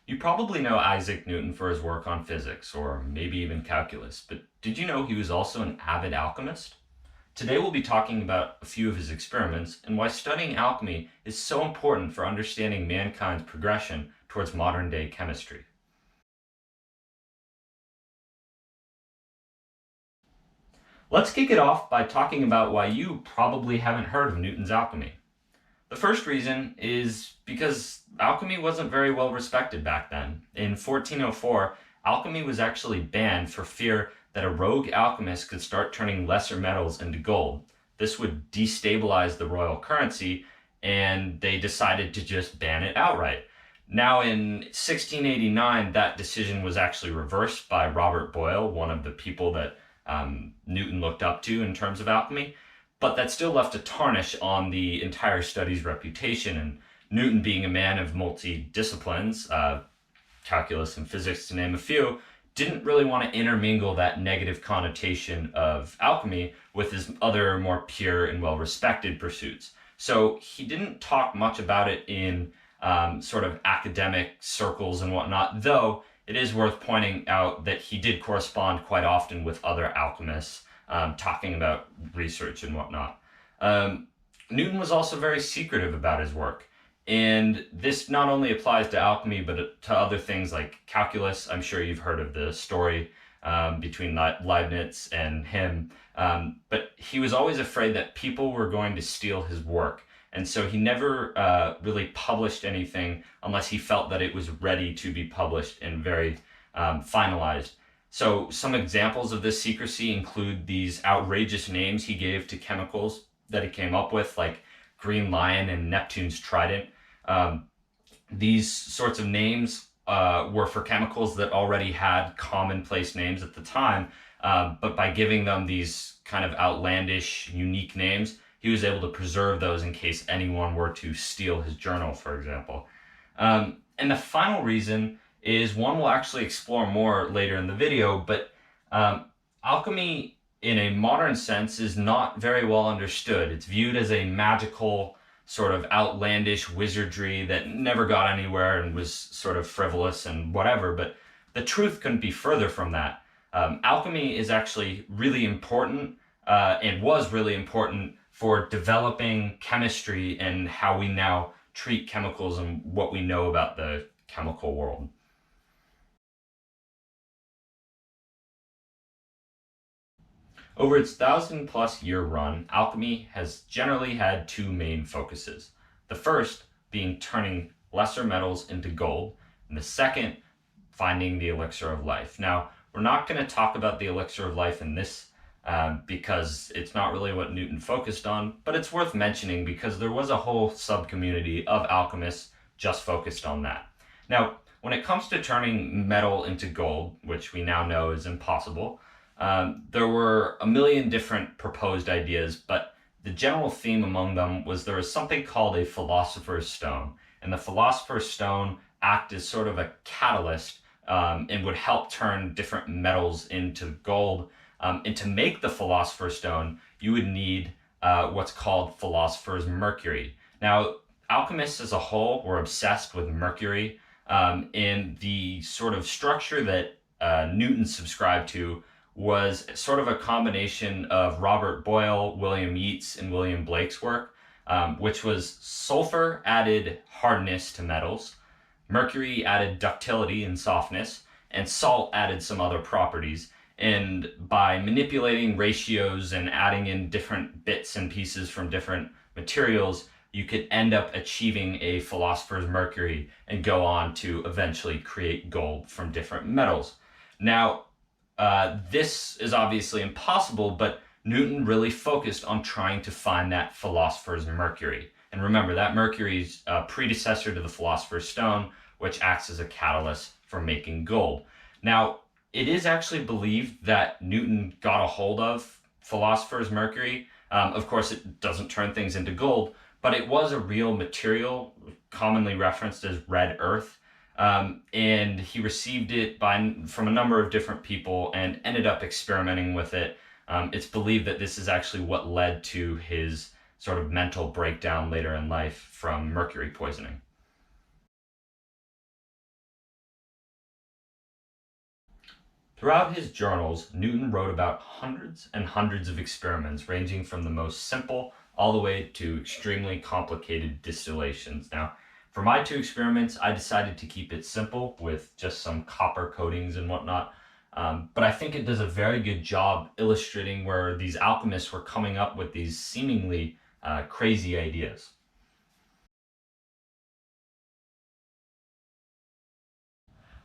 You probably know Isaac Newton for his work on physics, or maybe even calculus, but did you know he was also an avid alchemist? Today we'll be talking about a few of his experiments and why studying alchemy is so important for understanding mankind's progression towards modern day chemistry. Let's kick it off by talking about why you probably haven't heard of Newton's alchemy. The first reason is because alchemy wasn't very well respected back then. In 1404, alchemy was actually banned for fear that a rogue alchemist could start turning lesser metals into gold. This would destabilize the royal currency, and they decided to just ban it outright. Now, in 1689, that decision was actually reversed by Robert Boyle, one of the people that Newton looked up to in terms of alchemy, but that still left a tarnish on the entire study's reputation. And Newton, being a man of multi-disciplines, calculus and physics to name a few, didn't really want to intermingle that negative connotation of alchemy with his other more pure and well-respected pursuits. So he didn't talk much about it in sort of academic circles and whatnot, though it is worth pointing out that he did correspond quite often with other alchemists, talking about research and whatnot. Newton was also very secretive about his work. And this not only applies to alchemy, but to other things like calculus. I'm sure you've heard of the story between Leibniz and him. But he was always afraid that people were going to steal his work. And so he never really published anything unless he felt that it was ready to be published and very finalized. So some examples of this secrecy include these outrageous names he gave to chemicals that he came up with, like Green Lion and Neptune's Trident. Um, these sorts of names were for chemicals that already had commonplace names at the time, but by giving them these kind of outlandish, unique names, he was able to preserve those in case anyone were to steal his journal, for example. And the final reason is one we'll actually explore more later in the video, but alchemy in a modern sense is not very well understood. It's viewed as a magical sort of outlandish wizardry that never got anywhere and was sort of frivolous and whatever, but the truth couldn't be further from that. Alchemy is actually really important and was really important for developing chemistry and how we now treat chemicals and what we know about the chemical world. Over its 1,000-plus-year run, alchemy has generally had two main focuses. The first being turning lesser metals into gold, and the second, finding the elixir of life. Now, we're not going to talk about the elixir of life in this because it's not really what Newton focused on, but it's worth mentioning because there was a whole sub-community of alchemists just focused on that. Now, when it comes to turning metal into gold, which we now know is impossible, there were a million different proposed ideas, but the general theme among them was there was something called a Philosopher's Stone. And the Philosopher's Stone acted as sort of a catalyst and would help turn different metals into gold. And to make the Philosopher's Stone, you would need what's called Philosopher's Mercury. Now, alchemists as a whole were obsessed with mercury, and the sort of structure that Newton subscribed to was sort of a combination of Robert Boyle, William Yeats, and William Blake's work, which was sulfur added hardness to metals, mercury added ductility and softness, and salt added some other properties. And by manipulating ratios and adding in different bits and pieces from different materials, you could end up achieving a philosopher's mercury and go on to eventually create gold from different metals. Now, this is obviously impossible, but Newton really focused on trying to find that philosopher's mercury. And remember, that mercury is a predecessor to the Philosopher's Stone, which acts as a catalyst for making gold. Now, it is actually believed that Newton got a hold of philosopher's mercury. Of course, it doesn't turn things into gold, but it was a real material, commonly referenced as red earth. And he received it from a number of different people and ended up experimenting with it. It's believed that this is actually what led to his sort of mental breakdown later in life from mercury poisoning. Throughout his journals, Newton wrote about hundreds and hundreds of experiments ranging from the most simple all the way to extremely complicated distillations. Now, for my two experiments, I decided to keep it simple with just some copper coatings and whatnot. But I think it does a very good job illustrating where these alchemists were coming up with these seemingly crazy ideas.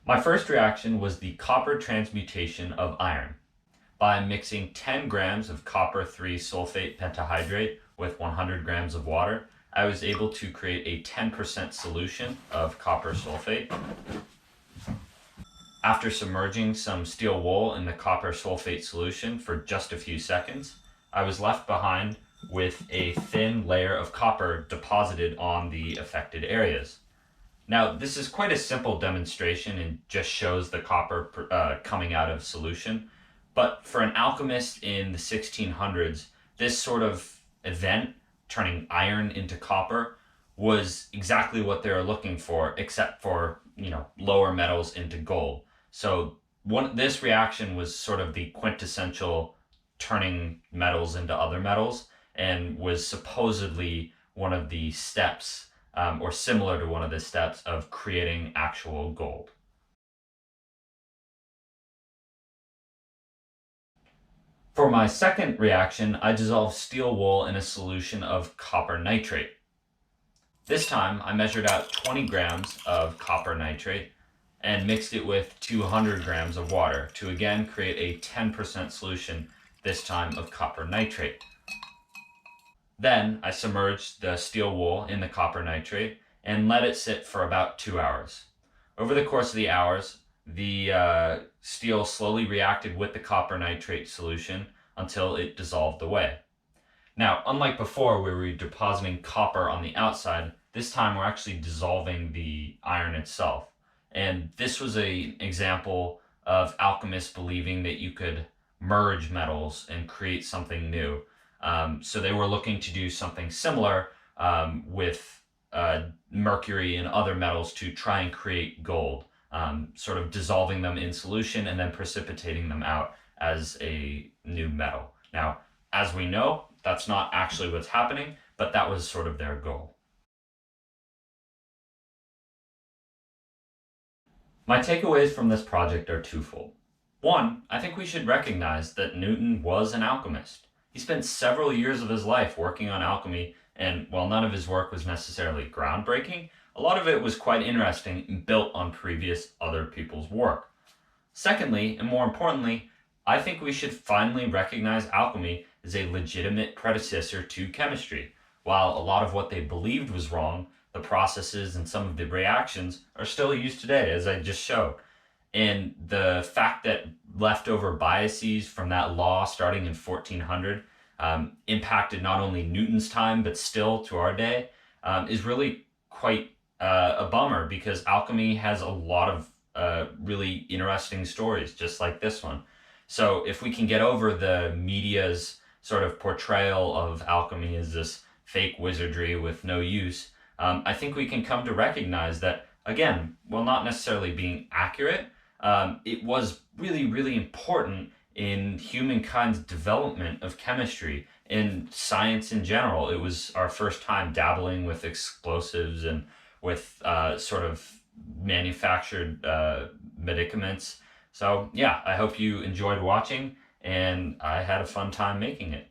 My first reaction was the copper transmutation of iron. By mixing 10 grams of copper 3 sulfate pentahydrate with 100 grams of water, I was able to create a 10% solution of copper sulfate. After submerging some steel wool in the copper sulfate solution for just a few seconds, I was left behind with a thin layer of copper deposited on the affected areas. Now, this is quite a simple demonstration and just shows the copper coming out of solution. But for an alchemist in the 1600s, this sort of event, turning iron into copper, was exactly what they were looking for, except for, lower metals into gold. So this reaction was sort of the quintessential turning metals into other metals and was supposedly one of the steps or similar to one of the steps of creating actual gold. For my second reaction, I dissolved steel wool in a solution of copper nitrate. This time, I measured out 20 grams of copper nitrate and mixed it with 200 grams of water to again create a 10% solution, this time of copper nitrate. Then I submerged the steel wool in the copper nitrate and let it sit for about 2 hours. Over the course of the hours, the steel slowly reacted with the copper nitrate solution until it dissolved away. Now, unlike before where we were depositing copper on the outside, this time we're actually dissolving the iron itself. And this was an example of alchemists believing that you could merge metals and create something new. So they were looking to do something similar with mercury and other metals to try and create gold, sort of dissolving them in solution and then precipitating them out as a new metal. Now, as we know, that's not actually what's happening, but that was sort of their goal. My takeaways from this project are twofold. One, I think we should recognize that Newton was an alchemist. He spent several years of his life working on alchemy, and while none of his work was necessarily groundbreaking, a lot of it was quite interesting and built on previous other people's work. Secondly, and more importantly, I think we should finally recognize alchemy as a legitimate predecessor to chemistry. While a lot of what they believed was wrong, the processes and some of the reactions are still used today, as I just showed. And the fact that leftover biases from that law starting in 1400 impacted not only Newton's time, but still to our day, is really quite a bummer because alchemy has a lot of really interesting stories, just like this one. So if we can get over the media's sort of portrayal of alchemy as this fake wizardry with no use, I think we can come to recognize that, again, while not necessarily being accurate, it was really, really important in humankind's development of chemistry and science in general. It was our first time dabbling with explosives and with sort of manufactured medicaments. So yeah, I hope you enjoyed watching, and I had a fun time making it.